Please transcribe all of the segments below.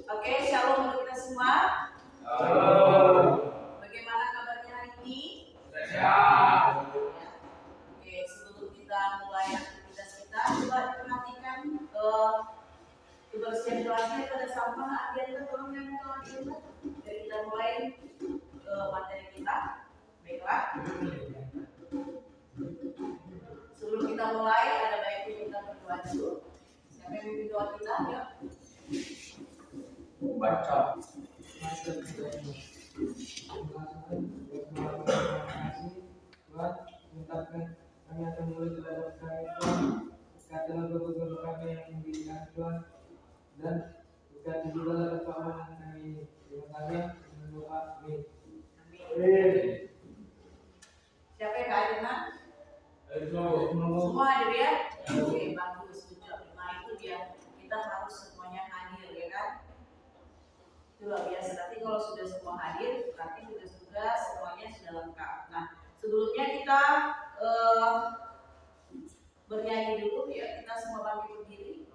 Oke, shalom untuk kita semua. Halo. Bagaimana kabarnya hari ini? Sehat. Oke, sebelum kita mulai aktivitas kita, coba perhatikan kebersihan kelasnya pada sampah agenda tolong yang mau agenda. Jadi kita mulai materi kita. Baiklah. Sebelum kita mulai, ada baiknya kita berdoa dulu. Siapa yang memimpin doa kita? Yuk. Baca. Kami akan mulai terhadap kami Tuhan, berkatilah guru-guru kami yang memberikan Tuhan, dan berkati juga keamanan kami ini. Terima kasih, berdoa, amin. Siapa yang kehadiran? Semua hadir ya? Oke, bagus, setuju. Nah itu dia, kita harus semuanya hadir ya kan? Itu luar biasa. Nanti kalau sudah semua hadir, berarti sudah semuanya sudah lengkap. Nah, sebelumnya kita bernyanyi dulu ya, kita semua bangkit berdiri.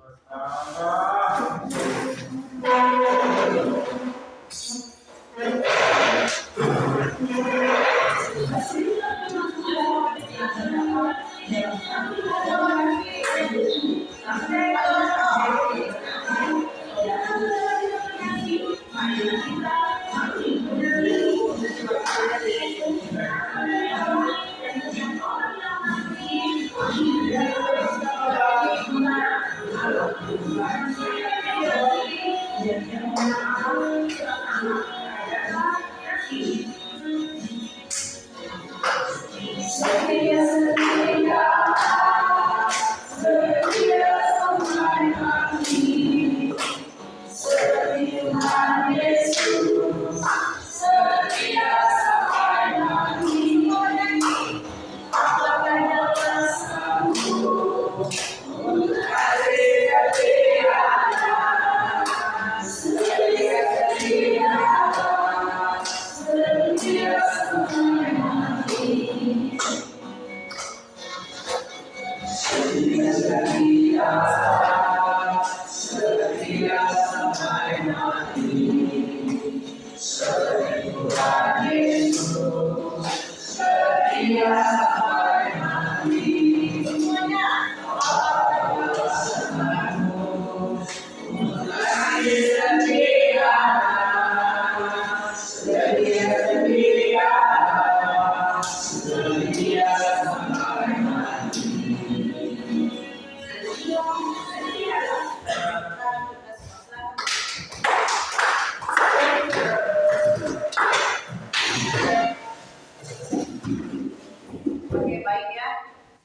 Oke, baik ya.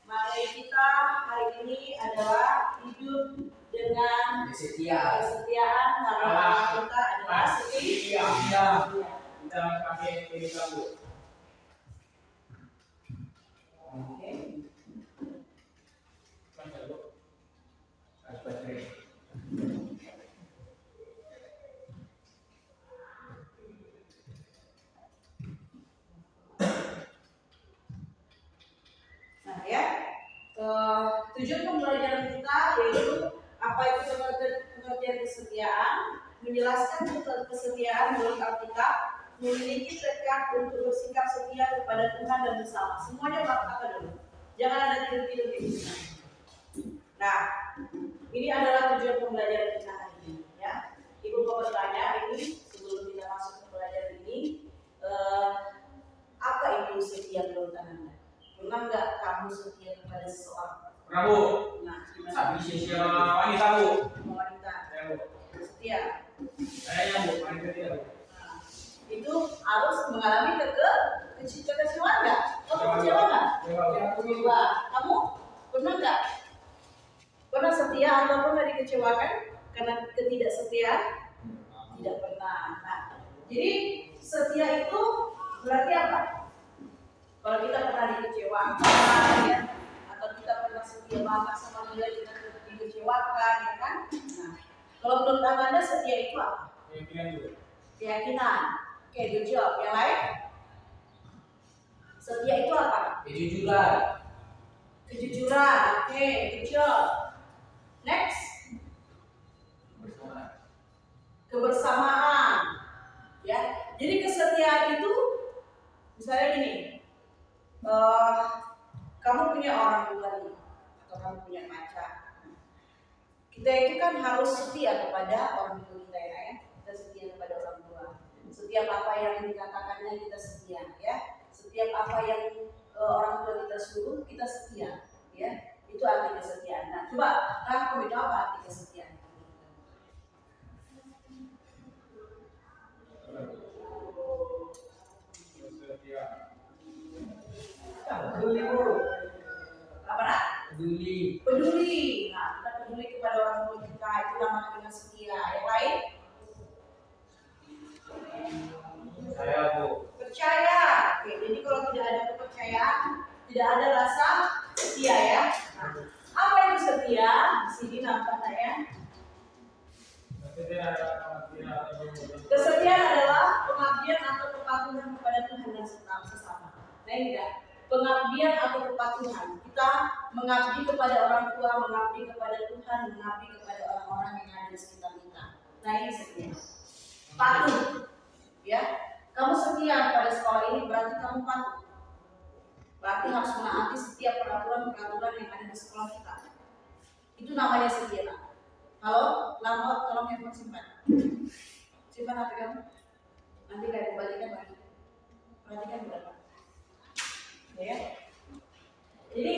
Materi kita hari ini adalah hidup dengan kesetiaan karena kita adalah setia. Kita pakai ini kamu. Oke. Nah ya, tujuan pembelajaran kita yaitu apa itu pengertian kesetiaan, menjelaskan kesetiaan menurut Alkitab, memiliki tekad untuk bersikap setia kepada Tuhan dan bersama. Semuanya apa dulu? Jangan ada tidur-tidur di sini. Nah, ini adalah tujuan pembelajaran kita hari ini. Ya, Ibu mau bertanya ini sebelum kita masuk ke pelajaran ini, apa itu setia menurut Anda? Pernah nggak kamu setia kepada seseorang? Pernah, Bu. Nah, gimana? Tapi setia wanita, Bu. Wanita. Ya, Bu. Setia. Kayaknya, Bu. Wanita tidak, Bu. Nah, itu harus mengalami kekecewaan nggak? Kamu kecewa nggak? Kecewa. Kamu pernah nggak? Pernah setia atau pernah dikecewakan karena ketidaksetiaan? Tidak pernah. Nah, jadi setia itu berarti apa? Kalau kita pernah dikecewakan, ya, atau kita pernah setia banget sama dia, kita dikecewakan, ya kan? Nah, kalau menurut Anda setia itu apa? Keyakinan. Oke, good job. Yang lain? Setia itu apa? Kejujuran. Kejujuran. Oke, good job. Next. kebersamaan. Ya, jadi kesetiaan itu misalnya gini, kamu punya orang tua nih, atau kamu punya pacar. Kita itu kan harus setia kepada orang tua kita ya. Kita setia kepada orang tua. Setiap apa yang dikatakannya kita setia ya. Setiap apa yang orang tua kita suruh kita setia ya. Itu arti kesetiaan. Nah, coba kamu beda apa arti kesetiaan? Peduli Bu. Apa nak? Peduli. Peduli. Nah, kita peduli kepada orang tua kita, itu namanya dengan setia. Yang lain? Saya Bu. Percaya. Oke, jadi kalau tidak ada kepercayaan, tidak ada rasa setia ya. Nah, apa itu setia? Di sini nampak ya. Kesetiaan adalah pengabdian atau kepatuhan kepada Tuhan dan sesama. Nah, ini ya. Pengabdian atau kepatuhan. Kita mengabdi kepada orang tua, mengabdi kepada Tuhan, mengabdi kepada orang-orang yang ada di sekitar kita. Nah, ini setia. Patuh. Ya. Kamu setia pada sekolah ini berarti kamu patuh. Berarti harus menaati setiap peraturan-peraturan yang ada di sekolah kita. Itu namanya setia. Halo, lama tolong handphone simpan. Simpan HP kamu. Nanti kayak kembalikan lagi. Perhatikan berapa. Ya. Jadi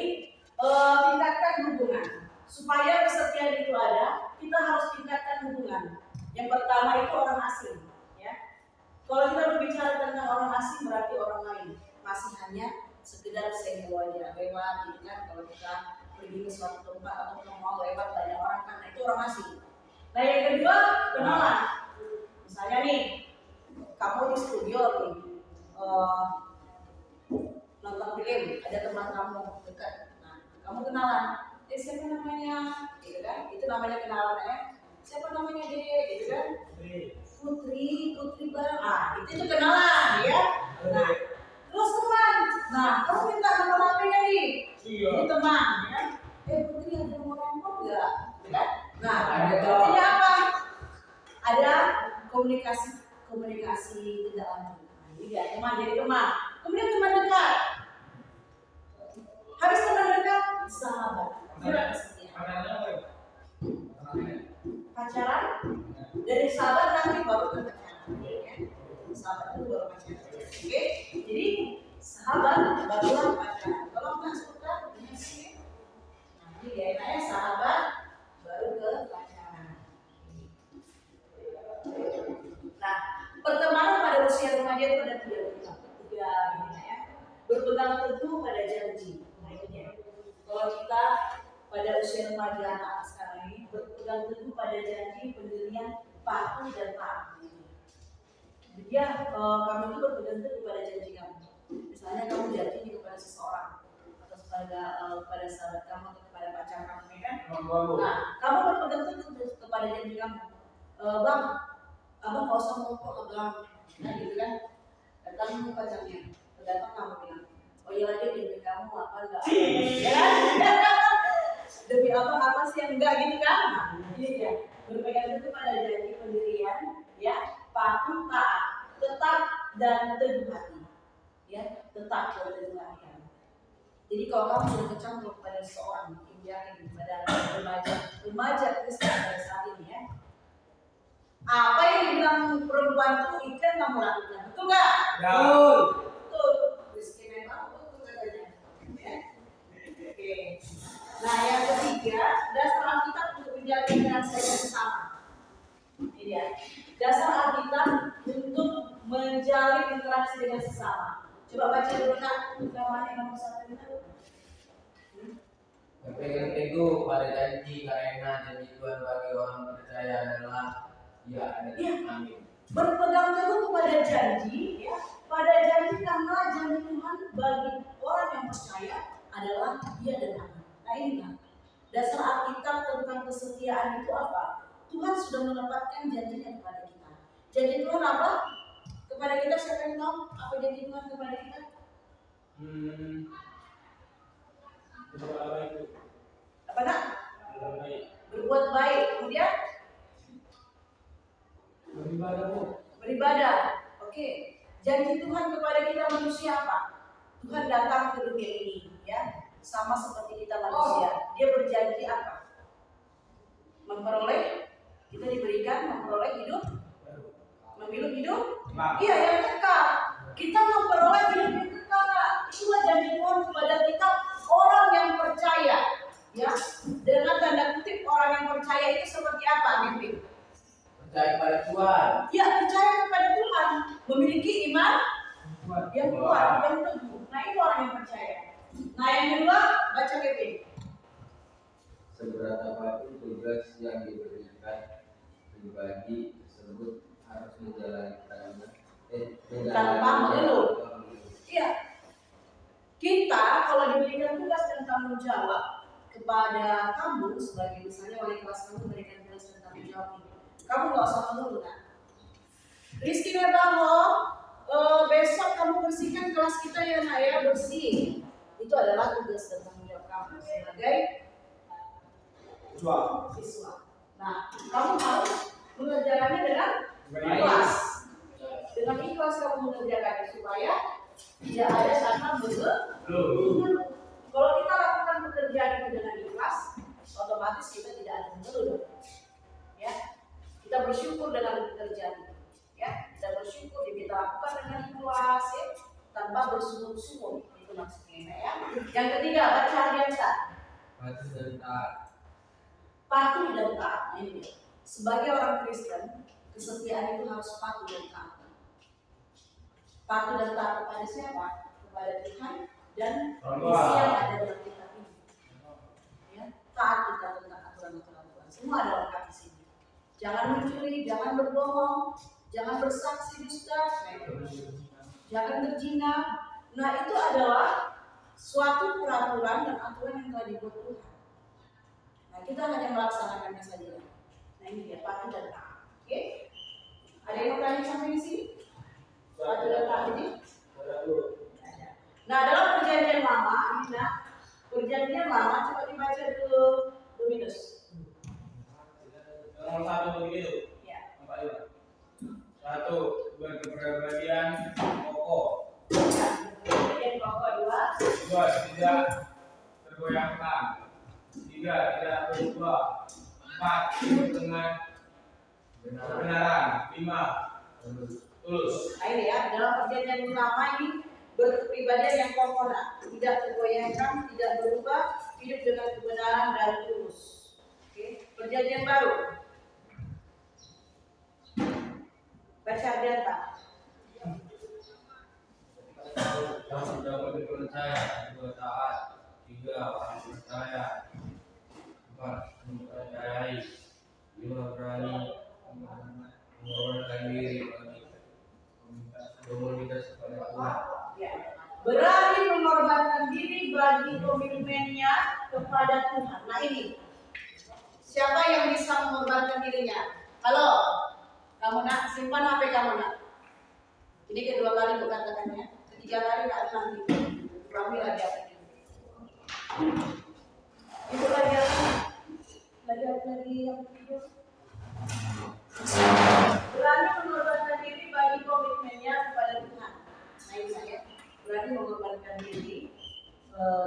tingkatkan hubungan. Supaya kesetiaan itu ada, kita harus tingkatkan hubungan. Yang pertama itu orang asing. Ya. Kalau kita berbicara tentang orang asing berarti orang lain. Masih hanya sekedar senggol aja, lewat, gitu kan? Kalau kita pergi ke suatu tempat atau mau lewat banyak orang kan, itu orang asing. Nah yang kedua kenalan. Misalnya nih, kamu di studio nih, nonton film, ada teman kamu dekat, nah kamu kenalan, siapa namanya, gitu kan? Itu namanya kenalan ya. Siapa namanya dia, gitu kan? Putri bang, itu kenalan ya. Nah, terus teman, nah kamu minta nomor HP-nya nih, ini teman ya. Putri ada nomor handphone nggak? Ya? Nah, artinya apa? Ada komunikasi tidak lanjut. Nah, ini dia teman jadi teman. Kemudian teman dekat. Habis teman dekat, sahabat. Gimana kesetiaan? Pacaran dari sahabat nanti baru ke pacaran. Ya? Sahabat itu baru pacaran. Oke, jadi sahabat barulah pacaran. Kalau nggak suka, ini sih. Nanti dia enaknya sahabat baru ke pacaran. Nah, pertemanan pada usia remaja itu ada tiga ya. Berpegang teguh pada janji. Nah ini ya. Kalau kita pada usia remaja anak sekarang ini berpegang teguh pada janji, pendirian, patuh dan taat. Dia kamu itu berpegang teguh pada janji kamu. Misalnya kamu janji kepada seseorang atau pada sahabat kamu atau kepada pacar kamu, ya kan? Nah, kamu berpegang teguh kepada janji kamu. Bang, abang nggak usah ngomong abang, nah gitu kan? Datang ke pacarnya, datang kamu bilang, oh iya lagi demi kamu apa enggak? Ya kan? Demi apa sih yang enggak gitu kan? Nah, ini dia berpegang teguh pada janji, pendirian, ya, patuh, taat, tetap dan teguh hati, ya, tetap dan teguh hati. Jadi kalau kamu sudah kecantol pada seorang yang pada remaja Kristen pada saat ini ya, apa yang dibilang perempuan itu yang kamu lakukan, betul nggak? Betul. Betul. Rizky memang betul katanya. Ya. Oke. Nah yang ketiga, dasar Alkitab untuk menjalin interaksi dengan sesama. Ini dia. Dasar Alkitab untuk menjalin interaksi dengan sesama. Coba baca dulu nak, gambarnya nomor 1 itu. Berpegang teguh pada janji karena janji Tuhan bagi orang percaya adalah ya, amin. Berpegang teguh kepada janji, ya, pada janji karena janji Tuhan bagi orang yang percaya adalah dia dan amin. Nah ini kan dasar Alkitab tentang kesetiaan itu apa? Tuhan sudah menempatkan janjinya kepada kita. Janji Tuhan apa? Kepada kita siapa yang tahu? Apa janji Tuhan kepada kita? Apa nak? Berbuat baik. Kemudian beribadah, Bu. Beribadah. Oke. Janji Tuhan kepada kita manusia apa? Tuhan datang ke dunia ini, ya, sama seperti kita manusia. Dia berjanji apa? Memperoleh, kita diberikan memperoleh hidup, memilih hidup, iya yang kekal. Kita memperoleh hidup yang kekal. Itulah janji Tuhan kepada kita orang yang percaya, ya. Dengan tanda kutip orang yang percaya itu seperti apa, Mimpi? Percaya pada Tuhan. Ya, percaya kepada Tuhan, memiliki iman yang kuat, yang teguh. Nah, itu orang yang percaya. Nah, yang kedua, baca Mimpi. Seberat apapun tugas yang diberikan pribadi tersebut harus menjalankannya Tanpa mengeluh. Iya. Kita kalau diberikan tugas dan tanggung jawab kepada kamu sebagai misalnya wali kelas kamu memberikan tugas dan tanggung jawab ini, kamu nggak usah mengeluh kan? Rizky Merbaho, besok kamu bersihkan kelas kita ya nak ya, bersih. Itu adalah tugas dan tanggung jawab kamu sebagai siswa. Nah, kamu harus mengerjakannya dengan ikhlas. Dengan ikhlas kamu mengerjakannya supaya tidak ada karena mengeluh. Kalau kita lakukan pekerjaan itu dengan ikhlas, otomatis kita tidak ada mengeluh. Ya, kita bersyukur dengan pekerjaan itu. Ya, kita bersyukur kita lakukan dengan ikhlas, ya, tanpa bersungut-sungut. Itu maksudnya ya. Yang ketiga, baca Alkitab. patuh dan taat. Patuh dan taat. Ini sebagai orang Kristen, kesetiaan itu harus patuh dan taat. Patuh dan taat kepada siapa? Kepada Tuhan dan misi yang ada dalam kitab ini. Ya, taat kita tentang aturan-aturan Tuhan. Semua ada lengkap di sini. Jangan mencuri, jangan berbohong, jangan bersaksi dusta, jangan berzina. Nah, itu adalah suatu peraturan dan aturan yang telah dibuat Tuhan. Nah, kita hanya melaksanakannya saja. Nah, ini dia patuh dan taat. Oke? Ada yang mau tanya sampai di sini? Patuh dan taat ini? Nah, dalam perjanjian lama, ini nah, perjanjian lama coba dibaca dulu Dominus. Nomor 1 begitu. Ya. Apa itu? 1. Berkepribadian pokok. Perjanjian pokok 2. 2. Tidak tergoyahkan. 3. Tidak berubah. 4. Hidup dengan kebenaran. 5. Tulus. Nah, ini ya, dalam perjanjian lama ini berkepribadian yang kokoh, tidak tergoyahkan, tidak berubah, hidup dengan kebenaran dan tulus. Oke, perjanjian baru. Baca data. Yang dapat dipercaya, 2 taat, 3 percaya, 4 mempercayai, 5 berani mengorbankan diri bagi komunitas kepada Tuhan. Ya. Berani mengorbankan diri bagi komitmennya kepada Tuhan. Nah, ini siapa yang bisa mengorbankan dirinya? Halo, kamu nak simpan HP kamu nak. Ini kedua kali katakannya, ketiga kali tak nanti. Kami lagi apa ini? Itu lagi apa? Lagi yang ketiga. Berani mengorbankan diri bagi komitmennya kepada Tuhan. Nah, ini saya berani mengorbankan diri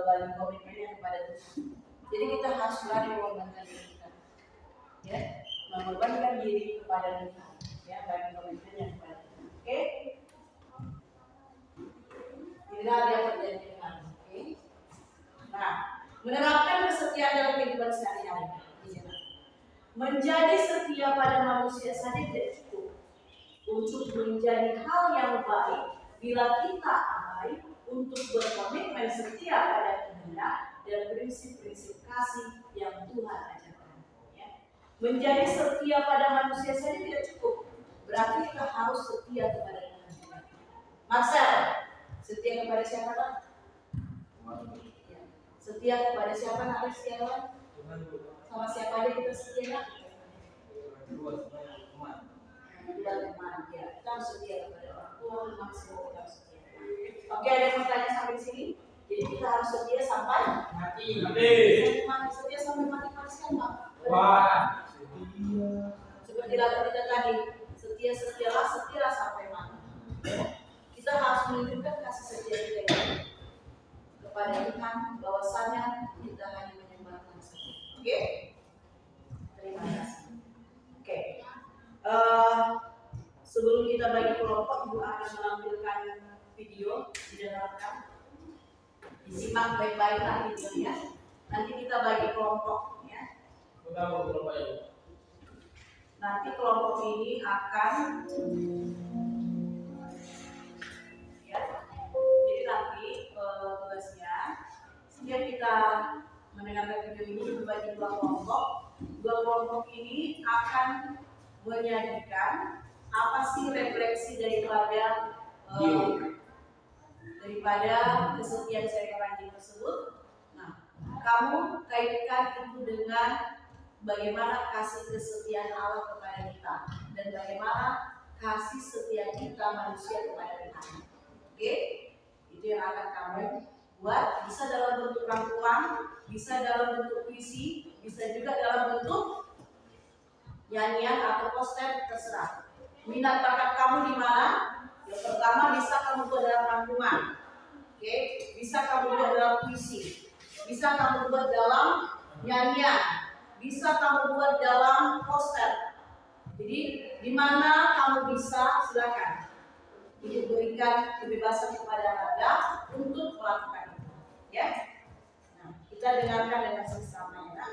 bagi komitmennya kepada Tuhan. Jadi kita harus berani mengorbankan diri kita, ya, mengorbankan diri kepada Tuhan, ya, bagi komitmennya kepada Tuhan. Oke? Inilah dia perjanjian. Oke? Nah, menerapkan kesetiaan dalam kehidupan sehari-hari. Menjadi setia pada manusia saja tidak cukup. Untuk menjadi hal yang baik, bila kita abai untuk berkomitmen setia pada kehendak dan prinsip-prinsip kasih yang Tuhan ajarkan. Ya. Menjadi setia pada manusia saja tidak cukup. Berarti kita harus setia kepada Tuhan. Marcel, setia kepada siapa kan? Ya. Setia kepada siapa nak setiawan? Sama siapa aja kita setia nak? Dua teman, ya. Kita harus setia kepada orang tua, maksimal kita harus setia. Oke, ada yang mau tanya sampai sini? Jadi kita harus setia sampai Mati. Setia sampai mati kan, Pak? Wah. Seperti lagu kita tadi, setia Setia-setialah, setia sampai mati. Kita harus menunjukkan kasih setia kita ini kepada Tuhan, bahwasanya kita hanya menyembahkan setia. Oke? Terima kasih. Oke. Sebelum kita bagi kelompok, Ibu akan menampilkan video didengarkan. Disimak baik-baiklah videonya. Nanti kita bagi kelompok, ya. Nanti kelompok ini akan, ya. Jadi nanti tugasnya, setiap kita mendengarkan video ini dibagi dua kelompok. Dua kelompok ini akan menyajikan apa sih refleksi daripada kesetiaan saya ranjing tersebut. Nah, kamu kaitkan itu dengan bagaimana kasih kesetiaan Allah kepada kita dan bagaimana kasih setia kita manusia kepada Tuhan. Oke? Itu yang akan kamu buat. Bisa dalam bentuk rangkuman, bisa dalam bentuk puisi, bisa juga dalam bentuk nyanyian atau poster, terserah. Minat bakat kamu di mana? Yang pertama bisa kamu buat dalam rangkuman, oke? Bisa kamu buat dalam puisi, bisa kamu buat dalam nyanyian, bisa kamu buat dalam poster. Jadi di mana kamu bisa, silakan. Ini berikan kebebasan kepada Anda untuk melakukan itu, ya. Nah, kita dengarkan dengan seksama, ya.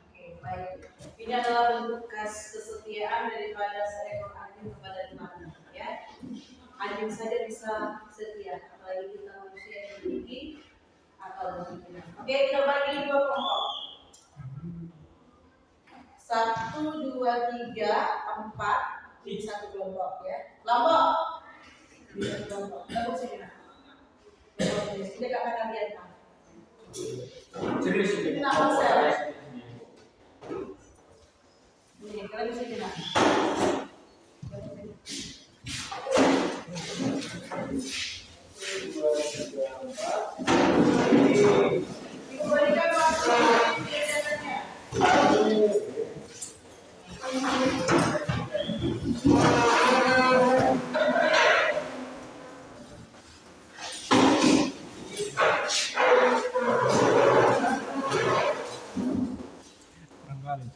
Oke, baik. Ini adalah bentuk kesetiaan daripada seekor anjing kepada Tuhan. Ya, anjing saja bisa setia, apalagi kita manusia yang memiliki akal dan pikiran. Oke, kita bagi dua kelompok. 1, 2, 3, 4 di satu kelompok ya. Kelompok di satu kelompok. Kelompok sini nak. Kelompok sini. Kita akan lihat nak. Serius Ini nak konser. Ini kalian bisa lihat. Ibu berikan waktu biasanya.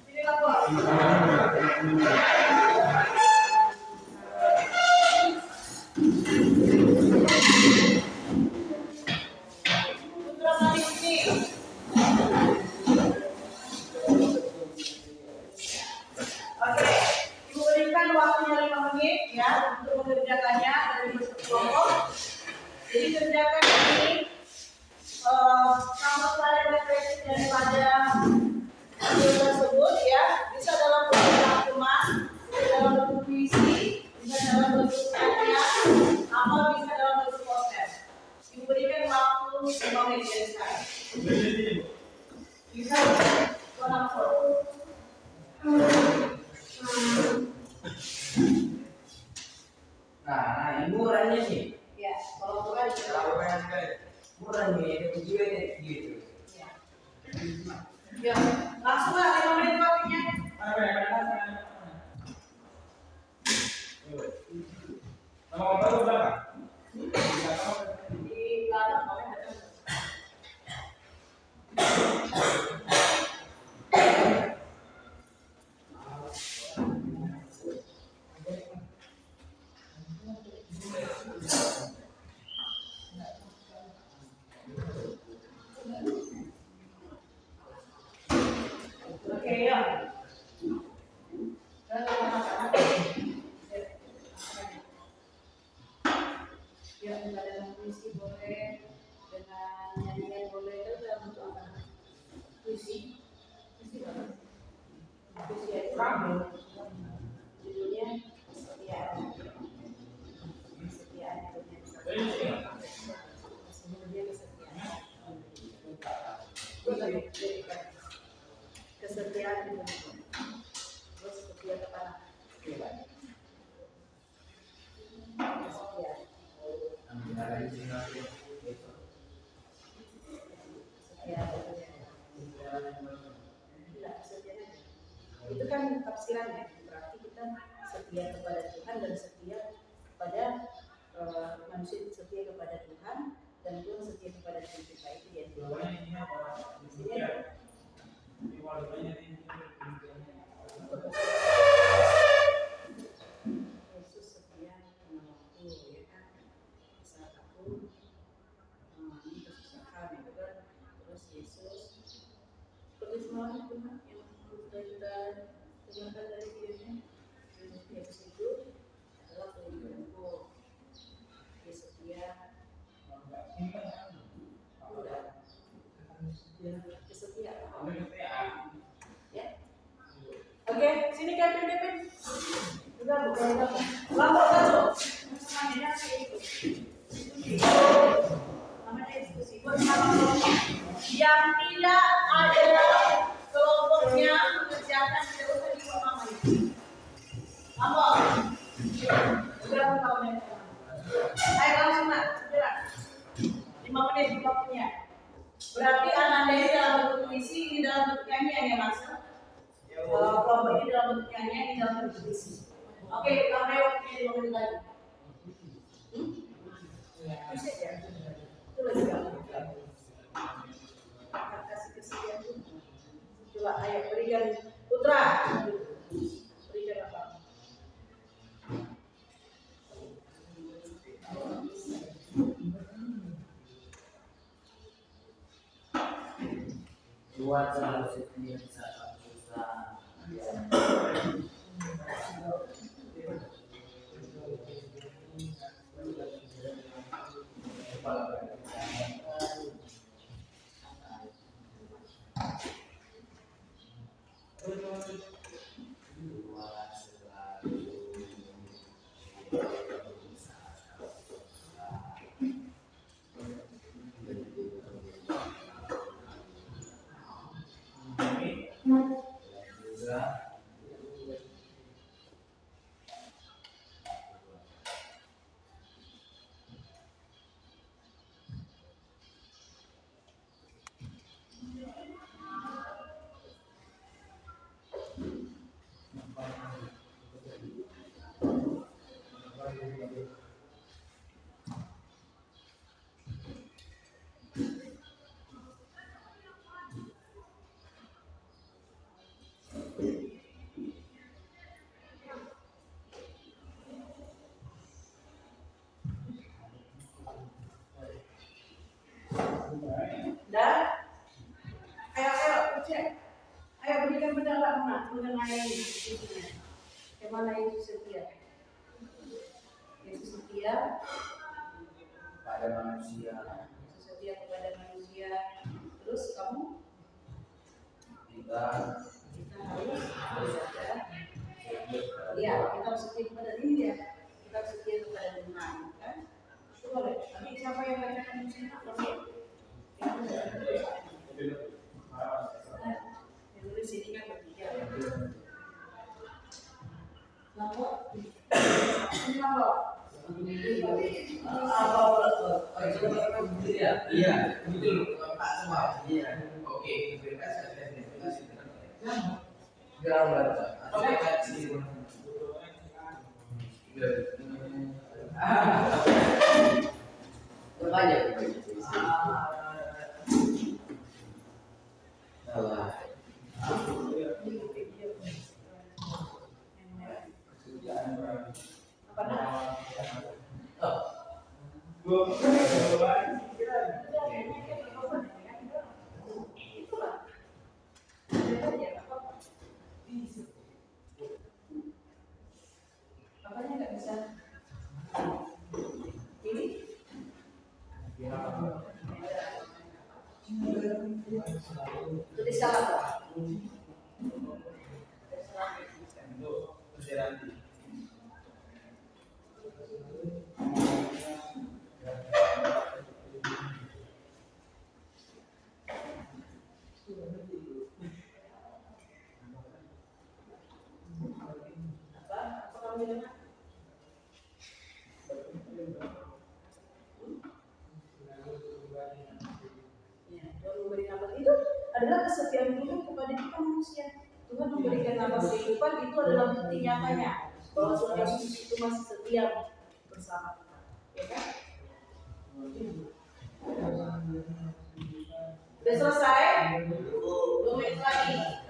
Ini lapor. Putra Malik ini. Oke, Ibu berikan waktunya 5 menit ya untuk mengerjakannya dari kelompok. Jadi kerjakan ini sama saya refleksi daripada video tersebut ya, bisa dalam bentuk rangkuman, bisa dalam bentuk puisi, bisa dalam bentuk karya, atau bisa dalam bentuk poster. Ibu berikan waktu 5 menit dari sekarang. Bisa langsung. Nah, ini murahnya nih. Ya, kalau bukan Murah nih, ada video gitu. ya. Ya, langsung lah 5 menit waktunya. Nama baru berapa? Di belakang kalian ada. Oke ya. Ya, dengan puisi boleh, dengan nyanyian boleh, itu dalam bentuk apa? Puisi, puisi apa? Puisi itu judulnya kesetiaan. Kesetiaan judulnya. Sebenarnya kesetiaan. Kesetiaan itu. Terus setia kepada Tuhan. Kesetiaan. Tidak, kesetiaan aja. Itu kan tafsirannya, berarti kita setia kepada Tuhan dan setia kepada manusia, setia kepada Tuhan dan Tuhan setia kepada diri kita, itu dia. Yesus setia menolongku, ya kan? Saat aku mengalami kesusahan, itu kan. Terus Yesus seperti semalam Tuhan yang kita dengarkan dari dirinya, Sudah bukan kelompok satu. Namanya itu. Namanya diskusi bersama kelompok yang tidak ada dalam kelompoknya mengerjakan tidak usah diulang lagi. Apa? Sudah bukan. Ayo langsung nak, segera. 5 menit waktunya. Berarti ananda ini dalam bentuk puisi, ini dalam bentuk nyanyian ya mas? Kelompok ini dalam bentuk nyanyian, ini dalam bentuk puisi. Oke, tambah waktunya 5 menit lagi. Bisa ya? Itu lagi kasih kesediaan tuh. Coba ayo berikan Putra. Berikan apa? Buat selalu setia saat susah. Dan ayo cek, ayo berikan pendapat mengenai ini. Bagaimana Yesus setia? Yesus setia Pada manusia. Yesus setia kepada manusia. Terus kamu? Kita harus ada. Ya, kita harus setia kepada diri ya. Kita harus setia kepada Tuhan, kan? Itu boleh. Tapi siapa yang bacakan musiknya? Yang tulis ini kan bertiga. Nomor? Ini nomor? Iya, itu Pak semua. Iya. Oke, gambar. Banyak. Apanya nggak bisa? Ini? Tulis salah Pak. Apa kamu bilang? Itu adalah kesetiaan Tuhan kepada kita manusia. Tuhan memberikan nama kehidupan, itu adalah bukti nyatanya bahwa Tuhan Yesus itu masih setia bersama kita. Ya kan? Sudah selesai? 2 menit lagi.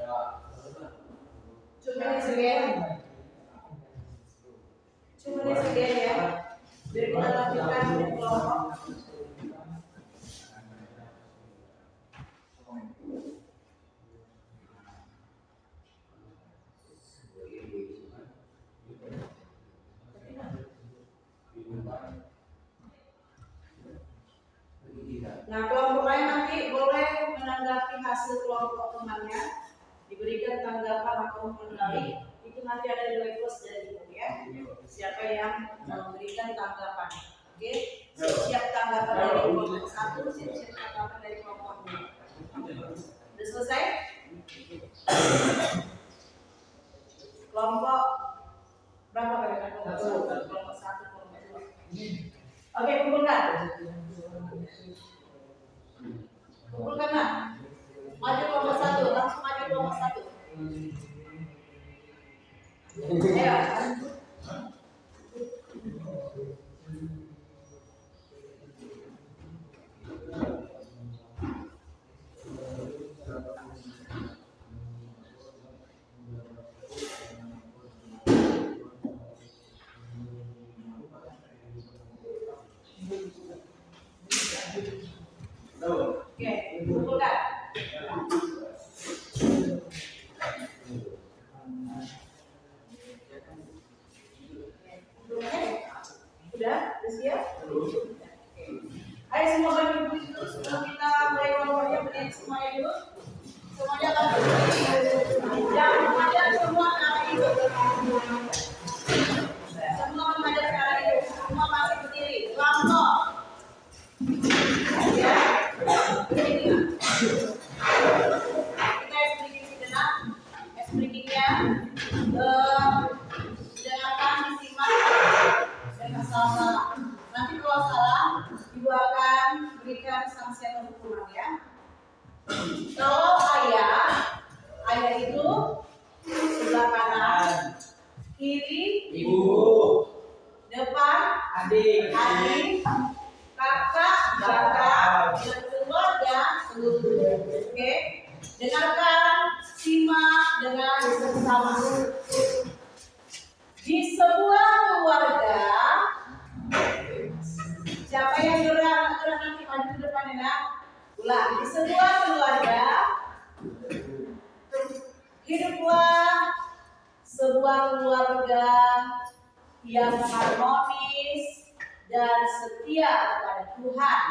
Cuma ini sekian ya. Biar kita lanjutkan di kelompok. Nah, kelompok lain nanti boleh menanggapi hasil kelompok temannya, diberikan tanggapan atau mengenali, itu nanti ada di level dari itu ya. Siapa yang memberikan tanggapan? Oke, siap tanggapan dari kelompok 1, siap tanggapan dari kelompok 2. Sudah selesai? Kelompok berapa kalian? Kelompok 1, kelompok 2. Oke, kumpulkan. Kumpulkanlah. Maju kelompok 1, langsung maju kelompok 1. Ayo. Oke, kumpulkan. Sudah siap? Ayo semua bagi dulu sebelum kita mulai kelompoknya, berdiri semuanya dulu. Semuanya akan berdiri. Jangan menghadap semua ke arah itu. Semua menghadap ke arah itu. Semua masih berdiri. Kelompok. Ya. Berdiri. Kita expliking sejenak. Explikingnya dengarkan, disimak dengan salah-salah. Nanti kalau salah, ibu akan berikan sanksi atau hukuman ya. Kalau ayah itu sebelah kanan, kiri Ibu, depan adik, kakak, dan keluarga seluruh. Oke, dengarkan, simak dengan seksama. Di sebuah keluarga, siapa yang gerak nanti maju ke depan ya? Ulang. Di sebuah keluarga hiduplah sebuah keluarga yang harmonis dan setia kepada Tuhan.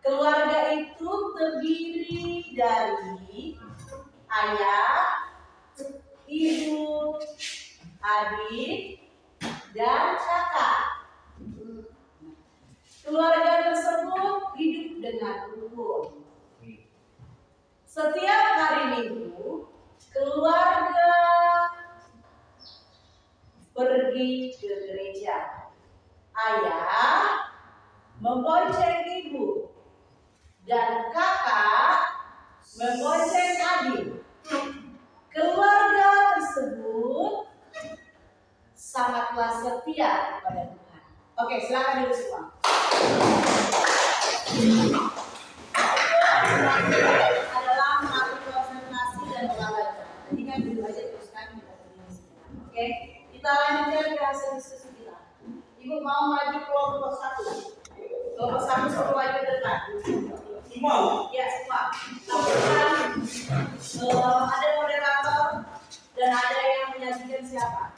Keluarga itu terdiri dari ayah, ibu, adik, dan kakak. Keluarga tersebut hidup dengan rukun. Setiap hari Minggu, keluarga pergi ke gereja. Ayah membonceng ibu dan kakak membonceng adik. Keluarga tersebut sangatlah setia kepada Tuhan. Oke, silakan duduk semua. Adalah melatih konsentrasi dan olahraga. Jadi kan dulu aja teruskan kita berdiri. Oke, kita lanjutkan ke hasil diskusi kita. Ibu mau maju kelompok 1. Kelompok 1 suruh maju ke depan. Semua. Ya semua. Ada moderator dan ada yang menyajikan siapa.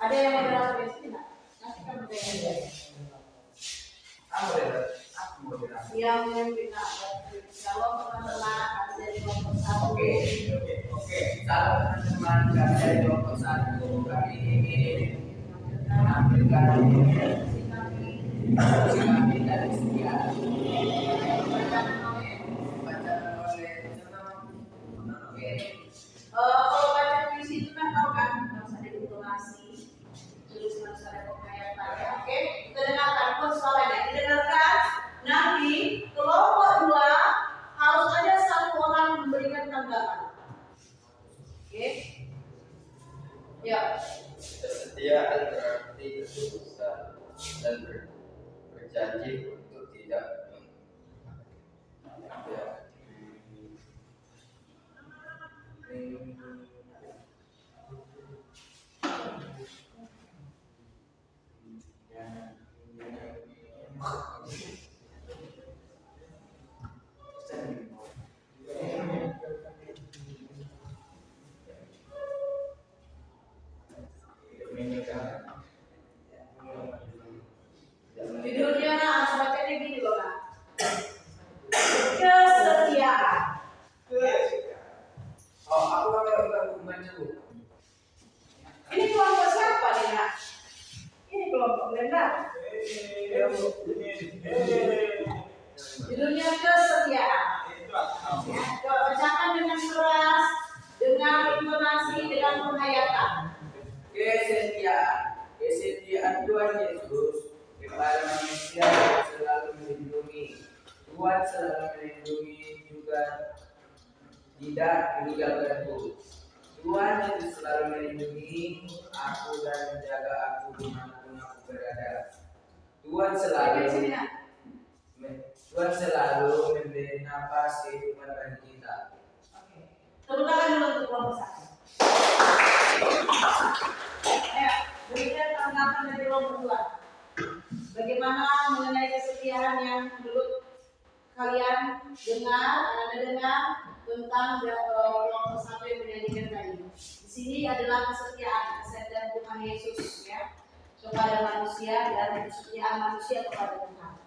Ada yang moderator di sini nggak? Nanti kamu tanya. Yang membina kalau teman-teman ada dari kelompok 1. Oke. Kalau teman-teman dari kelompok 1 kali ini menampilkan kami dari setia. Kalau baca puisi itu kan tahu kan harus ada intonasi, terus harus ada penghayatan. Oke, kita dengarkan persoalannya. Didengarkan. Nanti kelompok 2 harus ada satu orang memberikan tanggapan. Oke. Ya. Kesetiaan berarti ketulusan dan berjanji untuk tidak Judulnya Judulnya kesetiaan. Ya, coba bacakan dengan keras, dengan intonasi, dengan penghayatan. Kesetiaan Tuhan Yesus kepada manusia selalu melindungi. Tuhan selalu melindungi juga tidak meninggalkanku. Tuhan Yesus selalu melindungi aku dan menjaga aku dimanapun aku berada. Tuhan selalu memberi nafas kehidupan bagi kita. Oke. Tepuk tangan dulu untuk kelompok satu. Ayo, berikan tanggapan dari kelompok dua. Bagaimana mengenai kesetiaan yang menurut kalian dengar, Anda dengar tentang kelompok satu yang menyanyikan tadi. Di sini adalah kesetiaan Tuhan Yesus ya kepada manusia dan kesetiaan manusia kepada Tuhan.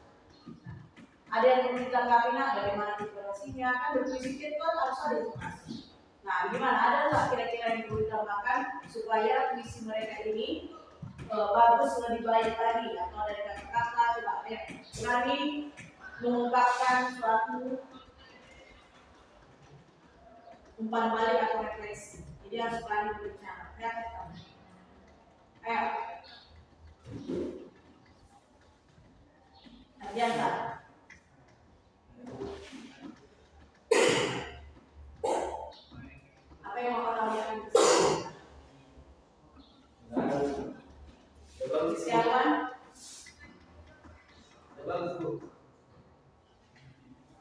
Ada yang perlu ditanggapi, nah bagaimana deklarasinya? Kan berpuisi itu harus ada deklarasi. Nah, gimana? Ada nggak kira-kira yang perlu ditambahkan supaya puisi mereka ini bagus lebih baik lagi? Atau dari kata-kata coba ya berani mengungkapkan suatu umpan balik atau refleksi. Jadi harus berani berbicara. Kreatif. Ayo. Biasa. Apa yang mau kalian kesiapan?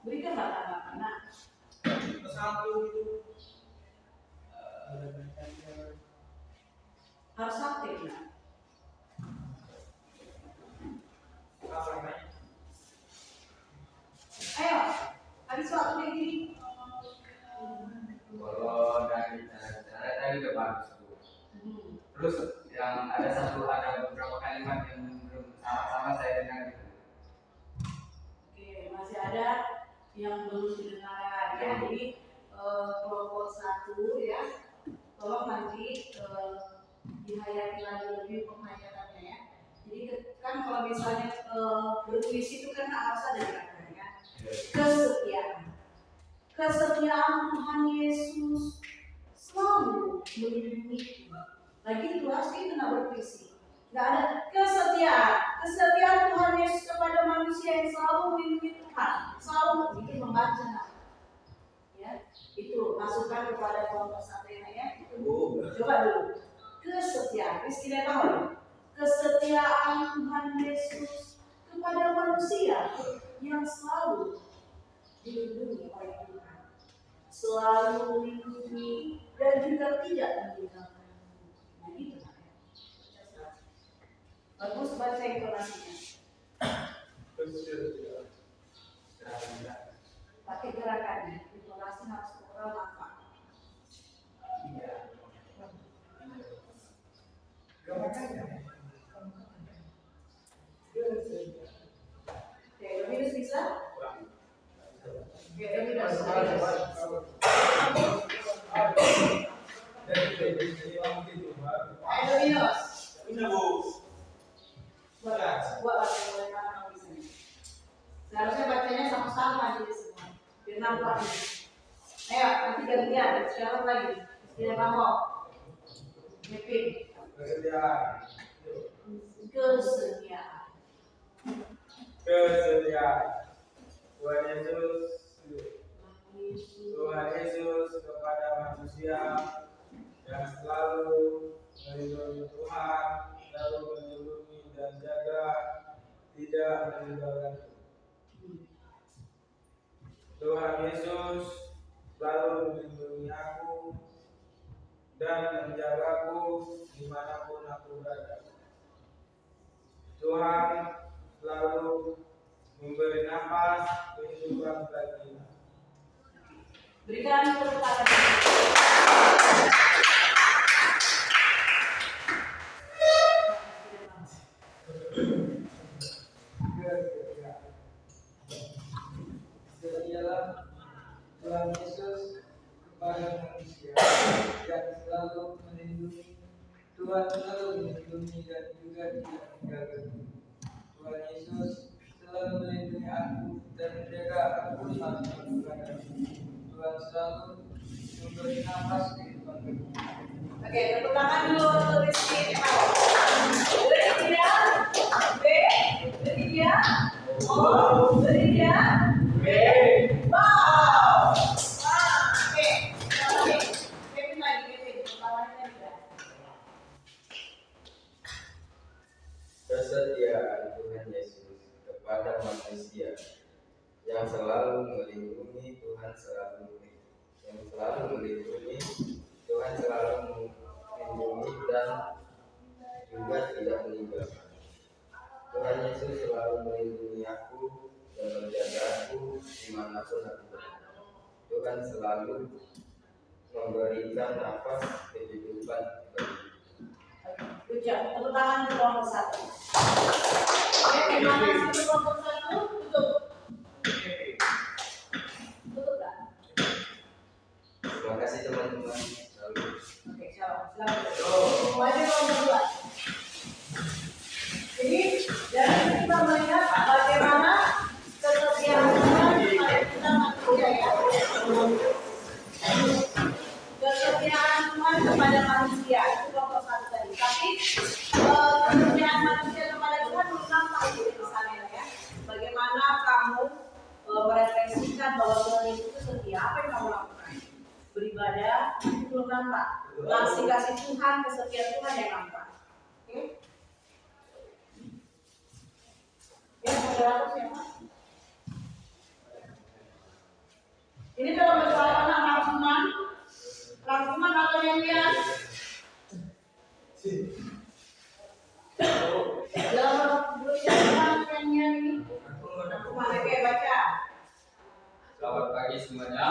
Berikan tanggapan. Nah, harus aktif ya. Ayo, habis waktu kayak gini. Kalau dari cara tadi udah bagus tuh. Terus yang ada beberapa kalimat yang belum sama-sama saya dengar gitu. Oke, masih ada yang belum didengar ya. Jadi kelompok satu ya, tolong nanti dihayati lagi lebih penghayatannya ya. Jadi kan kalau misalnya berpuisi itu kan harus ada katanya kesetiaan. Kesetiaan Tuhan Yesus selalu melindungi. Lagi itu harus kita nggak berpuisi. Nggak ada kesetiaan Tuhan Yesus kepada manusia yang selalu melindungi Tuhan, selalu bikin membaca. Ya, itu masukkan kepada kelompok satu ya. Coba dulu. Kesetiaan, istilah tahu. Kesetiaan Tuhan Yesus kepada manusia yang selalu dilindungi oleh Tuhan, selalu melindungi dan juga tidak meninggalkan. Nah itu bagus baca intonasinya. Pakai gerakannya, intonasi harus kurang apa? Oke, lebih bisa? Oke, lebih bisa. Ayo minus. Buat apa boleh kamu di sini? Seharusnya bacanya sama-sama di semua. Biar nampak. Ayo, nanti gantian. Sekarang lagi. Istilah kamu. Ngepin. Kesetiaan. Tuhan Yesus kepada manusia yang selalu melindungi Tuhan, selalu melindungi dan jaga, tidak meninggalkan. Tuhan Yesus selalu melindungi aku dan menjagaku dimanapun aku berada. Tuhan selalu memberi nafas kehidupan bagi kita. Berikan tepuk tangan. Setialah Tuhan Yesus kepada manusia yang selalu melindungi. Tuhan selalu melindungi dan juga tidak meninggalkan. Tuhan Yesus selalu melindungi aku dan menjaga aku sampai kepada Tuhan selalu memberi nafas kehidupanku. Oke, tepuk tangan dulu untuk Rizky. Beri dia, B, beri dia, O, beri dia, B. Wow. Oke. Kevin lagi, Kevin. Tangannya juga. Kesetiaan Tuhan Yesus kepada manusia yang selalu melindungi Tuhan selalu melindungi Tuhan selalu melindungi dan juga tidak meninggalkan. Tuhan Yesus selalu melindungi aku dan menjaga aku dimanapun aku berada. Tuhan selalu memberikan nafas kehidupan bagiku. Ucap, tepuk tangan untuk nomor 1. Oke, gimana satu nomor 1? Tutup. Tutup nggak? Terima kasih teman-teman. Oke, silakan. Wajib nomor 2. Jadi, dari sini kita melihat bagaimana kesetiaan Tuhan kepada kita manusia ya. Kesetiaan Tuhan kepada manusia itu nomor 1 tadi. Tapi kesetiaan manusia kepada Tuhan belum nampak di misalnya ya. Bagaimana kamu merefleksikan bahwa Tuhan itu setia, apa yang kamu lakukan? Beribadah itu belum nampak. Kasih Tuhan, kesetiaan Tuhan yang nampak. Oke? Ya, saudara siapa? Ini dalam bahasa anak rangkuman atau nyanyian? Dalam bahasa nyanyian ini, oke, baca. Selamat pagi semuanya.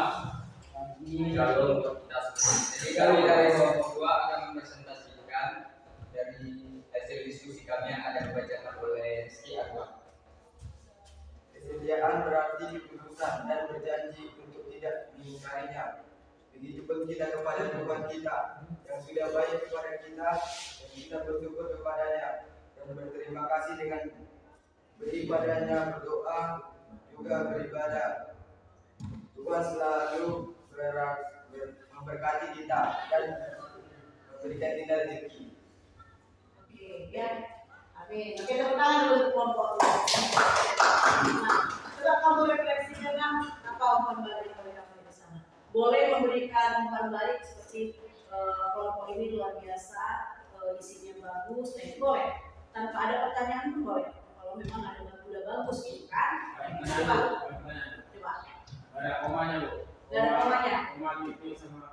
Shalom untuk kita semua. Jadi kami dari kelompok 2 akan mempresentasikan dari hasil diskusi kami yang ada dibacakan oleh Rizky Akbar. Kesetiaan berarti berusaha dan berjanji untuk tidak mengingkarinya. Begitupun kita kepada Tuhan kita yang sudah baik kepada kita, dan kita bersyukur kepadanya dan berterima kasih dengan beribadah, berdoa, juga beribadah. Tuhan selalu memberkati kita dan memberikan kita rezeki. Oke, ya. Amin. Oke, tepuk tangan dulu untuk kelompok. Nah, coba kamu refleksikan apa umpan balik oleh kamu di sana. Boleh memberikan umpan balik seperti kelompok ini luar biasa, isinya bagus, nah itu boleh. Tanpa ada pertanyaan pun boleh. Kalau memang ada udah bagus gitu kan. Coba. Ada komanya loh. Dan komanya. Koma itu sama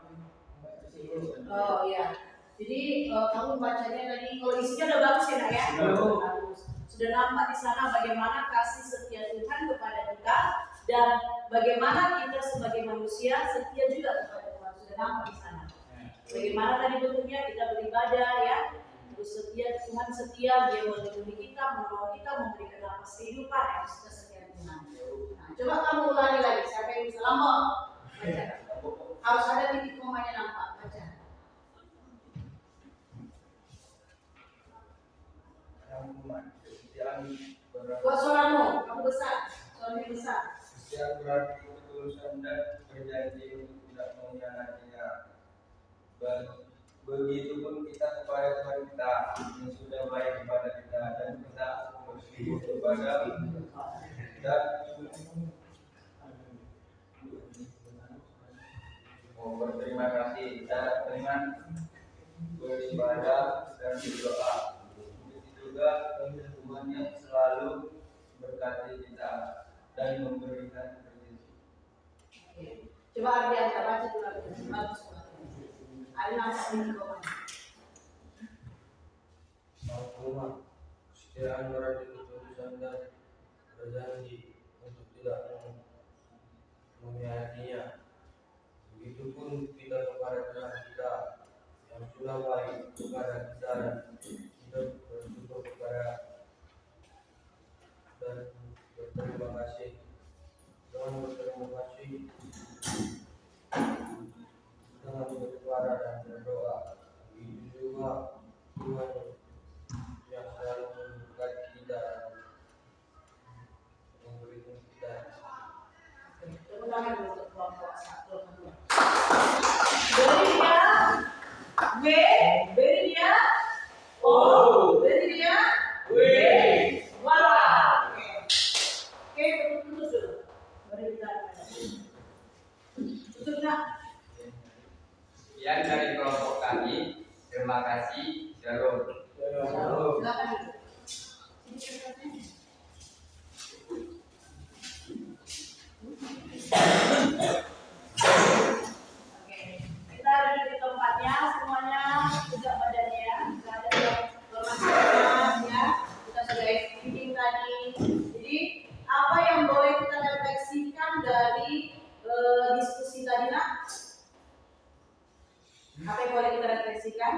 Oh iya. Jadi kamu bacanya tadi kalau isinya udah bagus ya nak ya? Bagus. Sudah nampak di sana bagaimana kasih setia Tuhan kepada kita dan bagaimana kita sebagai manusia setia juga kepada Tuhan. Sudah nampak di sana. Bagaimana tadi bentuknya kita beribadah ya. Terus setia Tuhan setia, Dia melindungi kita, menolong kita, memberikan nafas kehidupan yang kita setia Tuhan. Nah, coba kamu ulangi lagi. Siapa yang bisa lambang? Baca. Harus ada titik komanya nampak. Baca. Buat suaramu, kamu besar, suaranya besar. Kesetiaan berarti ketulusan dan berjanji untuk tidak mengkhianatinya. Begitupun kita kepada Tuhan kita yang sudah baik kepada kita, dan kita bersyukur kepada dan berterima kasih kita dengan beribadah dan berdoa. Juga Tuhan yang selalu berkati kita dan memberikan rezeki. Coba Ardian kita baca dulu bagus. Ada nampak ini komanya. Tuhan, kesetiaan berarti ketulusan dan berjanji untuk tidak mengkhianatinya. Begitupun kita kepada Tuhan kita yang sudah baik kepada kita dan kita bersyukur kepada dan berterima kasih. Tuhan berterima kasih dengan beribadah dan berdoa. Begitu juga Tuhan yang selalu memberkati kita tangan untuk kelompok satu. Beri dia W, beri dia O, beri dia W. Wah. Oke, tutup dulu. Beri kita. Tutup nak. Sekian dari kelompok kami. Terima kasih. Shalom. Silakan dulu. Oke, kita duduk di tempatnya semuanya, tegak badannya, nggak ada yang bermasalah ya. Kita sudah meeting tadi. Jadi apa yang boleh kita refleksikan dari diskusi tadi nak? Apa yang boleh kita refleksikan?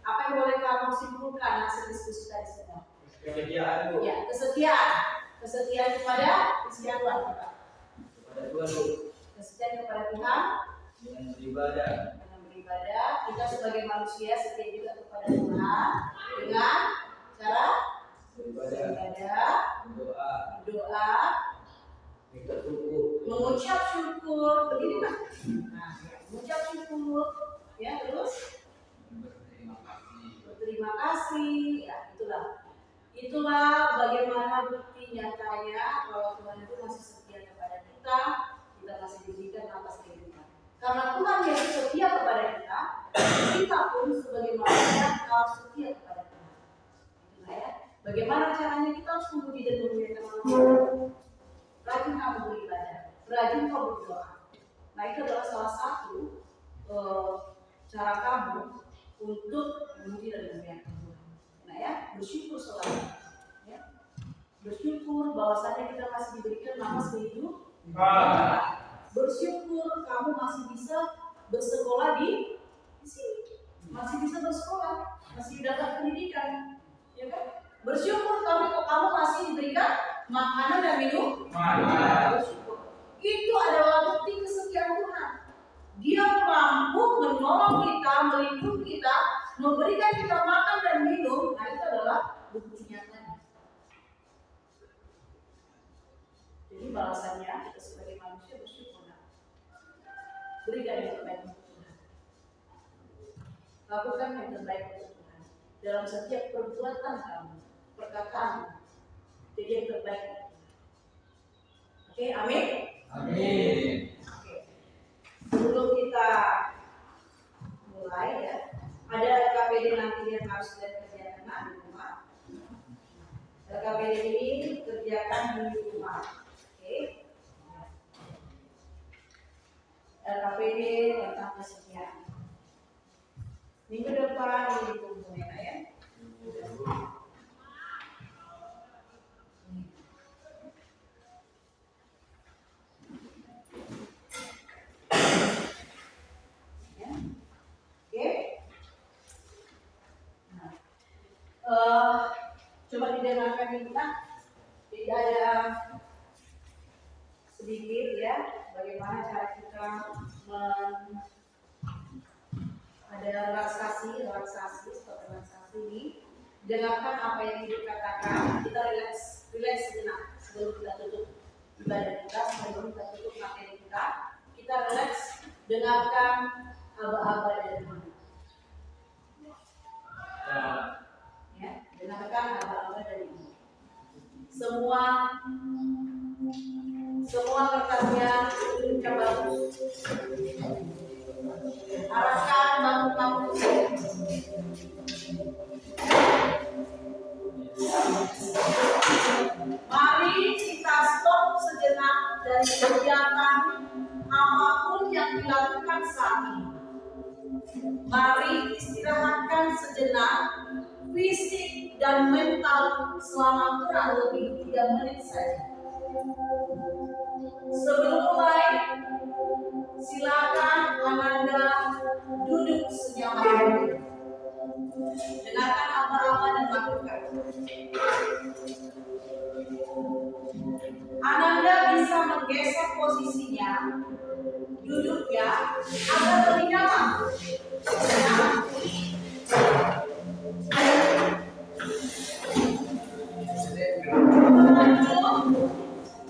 Apa yang boleh kamu simpulkan hasil diskusi tadi semua? Kesetiaan Ya, kesetiaan. Kesetiaan kepada Tuhan kita. kepada Tuhan Kesetiaan kepada Tuhan dengan beribadah. dengan beribadah. Kita sebagai manusia setia juga kepada Tuhan dengan cara beribadah, Berdoa, berdoa, minta syukur. mengucap syukur. Begini kan? Nah, mengucap syukur, ya terus berterima kasih, ya itulah bagaimana bukti nyatanya bahwa Tuhan itu masih setia kepada kita masih diberikan nafas kehidupan. Karena Tuhan yang setia kepada kita pun sebagai manusia harus setia kepada Tuhan. Itulah ya. Bagaimana caranya kita harus memuji dan memuliakan Allah. Rajin kamu beribadah, rajin kamu berdoa. Nah itu adalah salah satu cara kamu untuk memuji dan memuliakan Tuhan. Nah ya, bersyukur selalu. Ya. Bersyukur bahwasanya kita masih diberikan nafas kehidupan. Bersyukur kamu masih bisa bersekolah di sini, masih bisa bersekolah, masih dapat pendidikan, ya kan? Bersyukur kamu masih diberikan makanan dan minum. Bersyukur. Itu adalah bukti kesetiaan Tuhan. Dia mampu menolong kita, melindungi kita, memberikan kita makan dan minum. Nah itu adalah bukti nyatanya. Jadi balasannya kita sebagai manusia bersyukur. Berikan yang terbaik untuk Tuhan. Lakukan yang terbaik untuk Tuhan dalam setiap perbuatan kamu, perkataan. Jadi yang terbaik untuk Tuhan. Oke, amin. Amin. Oke. Sebelum kita mulai ya, ada KPD nanti yang harus kita kerjakan di rumah. KPD ini kerjakan di rumah. Oke. KPD tentang kesetiaan. Minggu depan ini kumpulnya ya. Ya. Oke. Nah, coba didengarkan kita. Tidak ada sedikit ya bagaimana cara kita ada relaksasi seperti ini. Dengarkan apa yang Ibu katakan, kita relax sejenak sebelum kita tutup ibadah kita, sebelum kita tutup materi kita relax, dengarkan aba-aba dari Ibu. Ya, dengarkan aba-aba dari Ibu. Semua kertasnya itu bagus. Arahkan bangku-bangku. Mari kita stop sejenak dari kegiatan apapun yang dilakukan saat ini. Mari istirahatkan sejenak fisik dan mental selama kurang lebih 3 menit saja. Sebelum mulai, silakan Ananda duduk senyaman. Dengarkan apa-apa dan lakukan. Ananda bisa menggeser posisinya, duduknya agar lebih nyaman.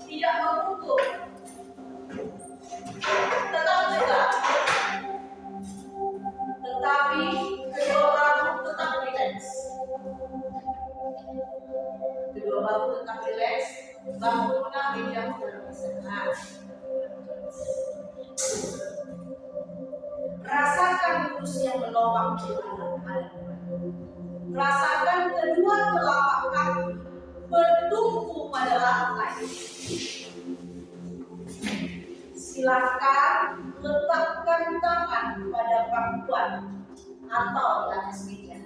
Tidak memukul. Bangunlah meja perpisahan. Rasakan kurus yang menopang jalanan Anda. Rasakan kedua telapak kaki bertumpu pada lantai. Silakan letakkan tangan pada pangkuan atau di atas meja.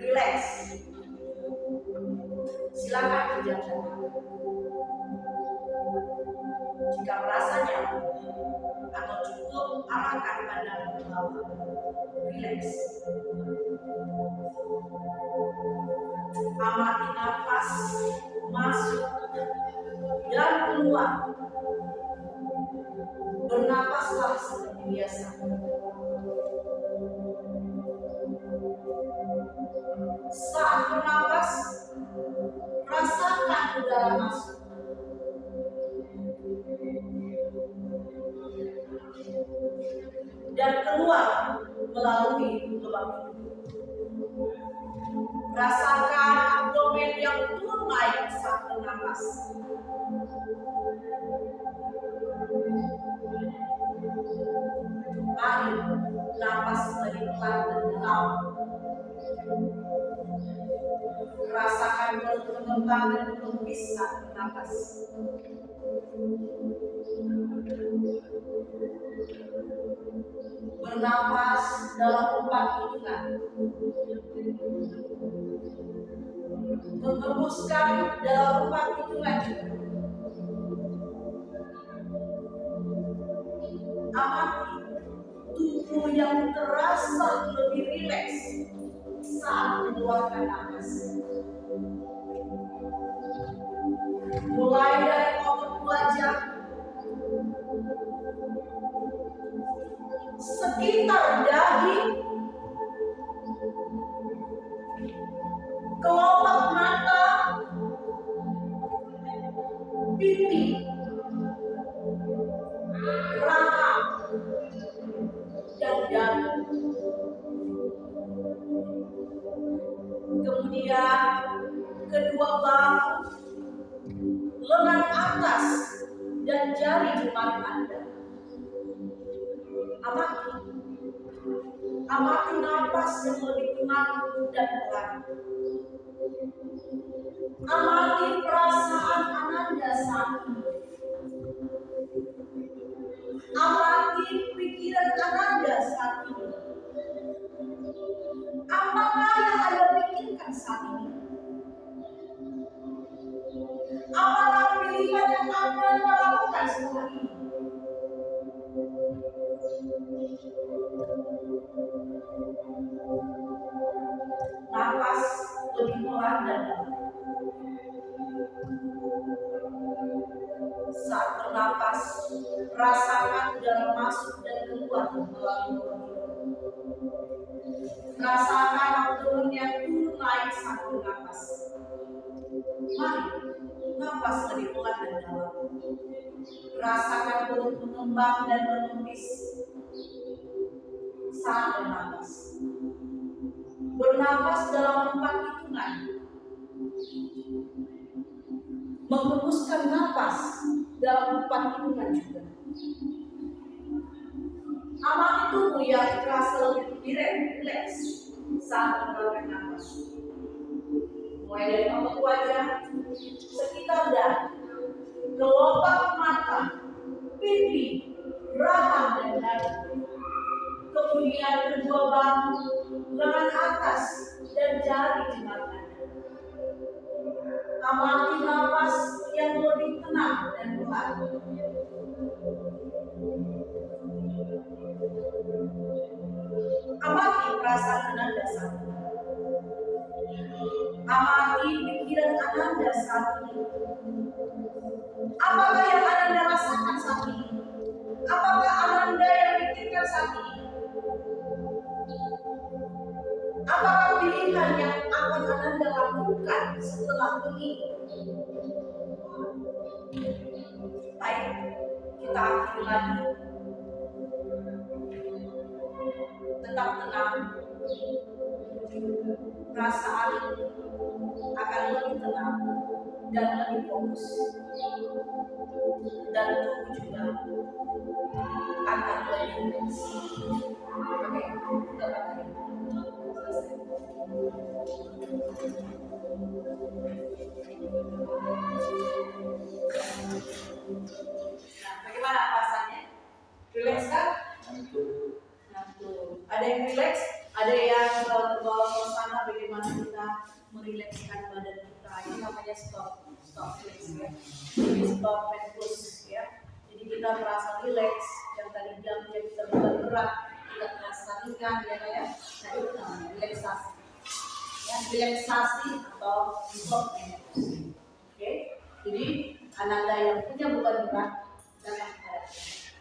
Relax. Silakan dijaga. Jika merasa nyaman atau cukup, arahkan pandang ke bawah. Relax. Amati nafas masuk dan keluar. Bernapaslah seperti biasa. Saat bernapas, rasakan udara masuk. Dan keluar melalui lubang hidung. Rasakan abdomen yang turun naik saat bernapas. Mari napas lebih pelan dan dalam. Rasakan perut mengembang dan menepis saat bernapas. Bernapas dalam 4 hitungan. Menghembuskan dalam 4 hitungan juga. Amati tubuh yang terasa lebih rileks saat mengeluarkan nafas. Mulai dari otot wajah, sekitar dahi, kelopak mata, pipi, rahang, dan dada. Kemudian kedua bahu, lengan atas, dan jari jemari Anda. Amati napas yang lebih tenang dan pelan. Amati perasaan Ananda saat ini. Amati pikiran Ananda saat ini. Apakah yang Anda pikirkan saat ini? Apakah pilihan yang Anda lakukan setelah ini? Napas lebih pelan dan dalam. Saat bernapas, rasakan udara masuk dan keluar melalui lubang hidung. Rasakan abdomen yang turun naik saat bernapas. Mari, napas lebih pelan dan dalam. Rasakan perut mengembang dan menepis saat bernapas. Bernapas dalam 4 hitungan. Menghembuskan napas dalam 4 hitungan juga. Amati tubuh yang terasa lebih rileks saat mengeluarkan napas. Mulai dari otot wajah, sekitar dahi, kelopak mata, pipi, rahang, dan dada. Kemudian kedua bahu, lengan atas, dan jari jemari Anda. Amati napas yang lebih tenang dan pelan. Amati perasaan Ananda saat ini. Amati pikiran Ananda saat ini. Apakah yang Ananda rasakan saat ini? Apakah Ananda yang pikirkan saat ini? Apakah pilihan yang akan Ananda lakukan setelah ini? Baik, kita akhiri lagi. Tetap tenang, perasaan akan lebih tenang dan lebih fokus, dan tubuh juga akan lebih rileks. Oke, kita pakai. Nah, bagaimana perasaannya? Rileks kan? Ngantuk. Ada yang rileks, ada yang terbawa suasana bagaimana kita merilekskan badan kita. Ini namanya stop relax ya. Ini stop and push ya. Jadi kita merasa rileks, yang tadi jamnya kita bergerak, kita merasa ringan ya ya. Nah itu namanya relaksasi. Ya, relaksasi atau stop and push. Oke. Jadi Ananda yang punya beban berat datang kepada kita.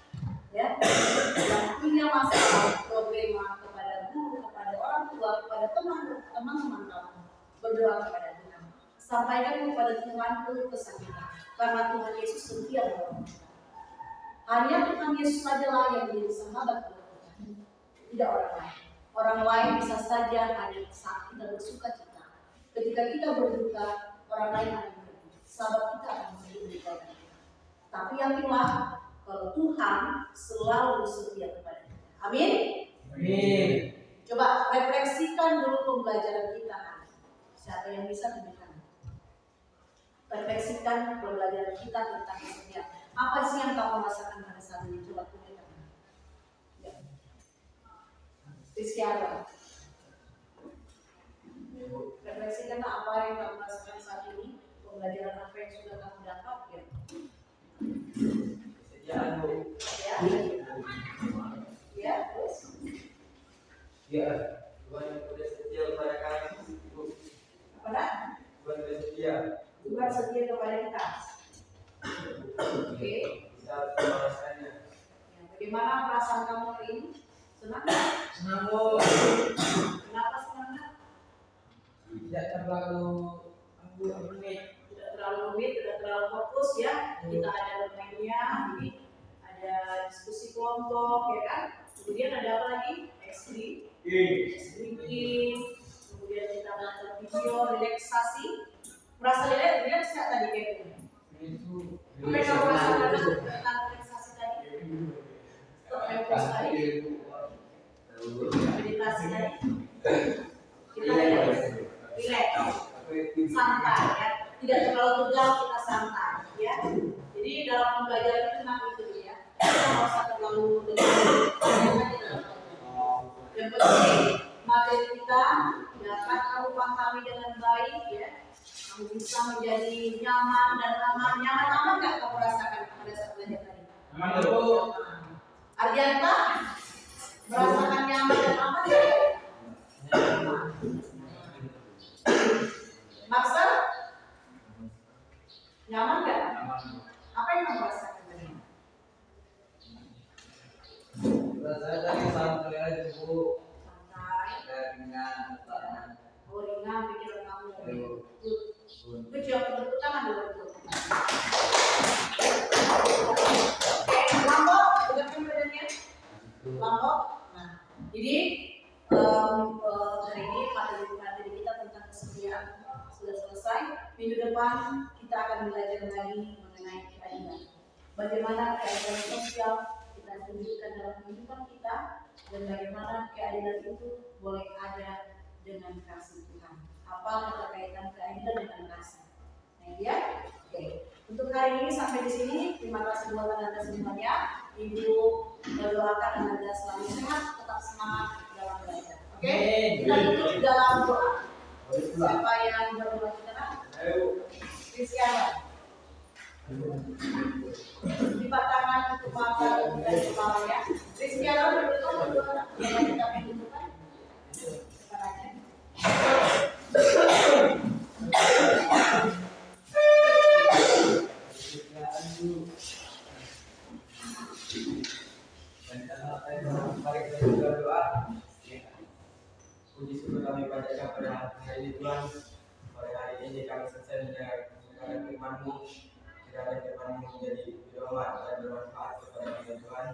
Ya, yang punya masalah, problema kepada guru, kepada orang tua, kepada teman-teman kamu, berdoa kepada Tuhan. Sampaikan kepada Tuhan keluh kesah kita, karena Tuhan Yesus setia menolong kita. Hanya Tuhan Yesus sajalah yang menjadi sahabat buat kita, tidak orang lain. Orang lain bisa saja hadir saat kita bersuka cita. Ketika kita berduka, orang lain akan pergi. Sahabat kita akan meninggalkan kita. Tapi yakinlah kalau Tuhan selalu setia kepada kita. Amin. Amin. Coba refleksikan dulu pembelajaran kita. Siapa yang bisa tunjukkan? Refleksikan pembelajaran kita tentang kesetiaan. Apa sih yang kamu rasakan pada saat ini? Coba tunjukkan. Ya. Siapa? Refleksikan apa yang kamu rasakan saat ini. Pembelajaran apa yang sudah kamu dapat ya? Kesediaan Bu. Ya. Ya, terus. Ya. Tuhan yang sudah setia kepada kami Bu. Apa dah? Tuhan sudah setia. Tuhan setia kepada kita. Oke. Kita harus merasakannya. Ya, bagaimana perasaan kamu hari ini? Senang? Senang Bu. Kenapa senangnya? Tidak terlalu rumit. Tidak terlalu rumit, tidak terlalu fokus ya. Kita ada bermainnya, jadi ada diskusi kelompok ya kan. Kemudian ada apa lagi? Ekstrim, kemudian kita nonton video, relaksasi. Merasa rileks nggak tadi kayak gitu? Itu. Apa yang kamu rasakan tentang relaksasi tadi? Fokus tadi, meditasi tadi. Kita rileks, santai ya, tidak terlalu tegang, kita santai ya. Jadi dalam pembelajaran itu tenang itu ya. Kita nggak usah terlalu tegang. Yang penting materi kita dapat kamu pahami dengan baik ya. Kamu bisa menjadi nyaman dan aman. Nyaman nggak kamu rasakan pada saat belajar tadi? Aman Bu. Ardianta merasakan nyaman dan aman ya? Maksa? Nyaman nggak? Apa yang kamu rasakan tadi? Rasanya tadi santai aja Bu. Santai, Ringan, tenang. ringan pikiran kamu. Good job, tepuk tangan dulu. Oke, lambok, tegakkan badannya. Lambok. Nah, jadi hari ini materi kita tentang kesetiaan sudah selesai. Minggu depan kita akan belajar lagi mengenai keadilan. Bagaimana keadilan sosial kita tunjukkan dalam kehidupan kita dan bagaimana keadilan itu boleh ada dengan kasih Tuhan. Apa keterkaitan keadilan dengan kasih? Nah, ya. Oke. Untuk hari ini sampai di sini. Terima kasih buat Anda semuanya. Ibu mendoakan Anda selalu sehat, tetap semangat dalam belajar. Oke? Kita tutup dalam doa. Siapa yang berdoa kita? Rizkyana. Lipat tangan untuk mata dan kepala ya. Rizkyana berdoa. Yang kita pintukan. Mari kita berdoa. Puji syukur kami panjatkan pada hari ini Tuhan. Pada hari ini kami selesai mendengarkan firman-Mu. Kiranya firman-Mu menjadi pedoman dan bermanfaat kepada kami Tuhan.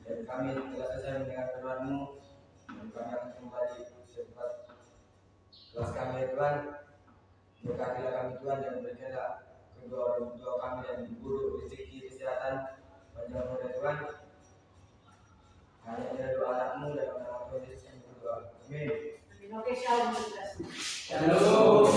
Dan kami telah selesai mendengar firman-Mu. Dan kami akan kembali secepat kelas kami ya Tuhan. Berkatilah kami Tuhan dan berikanlah kedua orang tua kami dan guru rezeki kesehatan panjang umur ya Tuhan. Hanya ada doa anakmu dan nama Tuhan Yesus yang berdoa. Amin. Oke, shalom. Shalom.